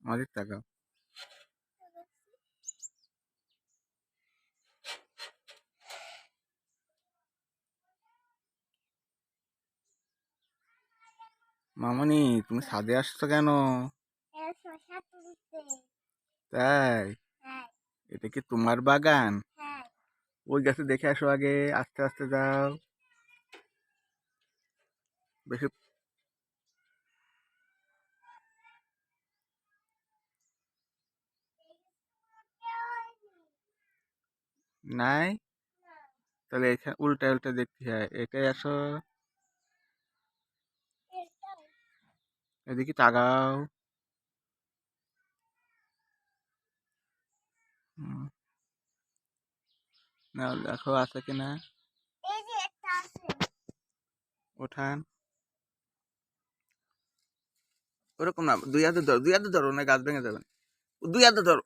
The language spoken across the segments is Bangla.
আমাদের তাকাও। মামনি, তুমি ছাদে আসছো কেন? তাই? এটা কি তোমার বাগান? ওই গাছে দেখে আসো আগে, আস্তে আস্তে যাও। বেশি নাই? তাহলে এখানে উল্টা উল্টা দেখতে হয়, এটাই আসো। এদিকে তাকাও। হুম, না দেখো আছে কিনা। ওঠান। ওরকম না, দুই হাতে ধরো, দুই হাতে ধরো, না গাছ ভেঙে যাবে। দুই হাতে ধরো।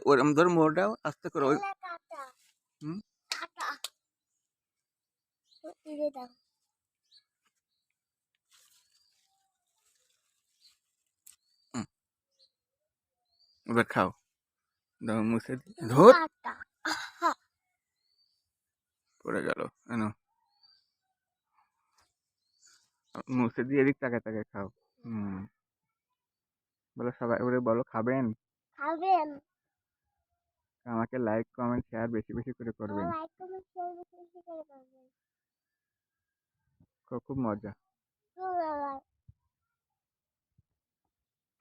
ওরকম ধরো, মোড়টাও আস্তে করো ওই। হুম। হুম, এবার খাও। দাও মুছে দিয়ে ধর। পড়ে গেল। এনো, মুছে দিয়ে এদিক তাকায় তাকায় খাও। হুম। বলো সবাই, ওরে বলো খাবেন। আমাকে লাইক কমেন্ট শেয়ার বেশি বেশি করে করবেন। খুব খুব মজা।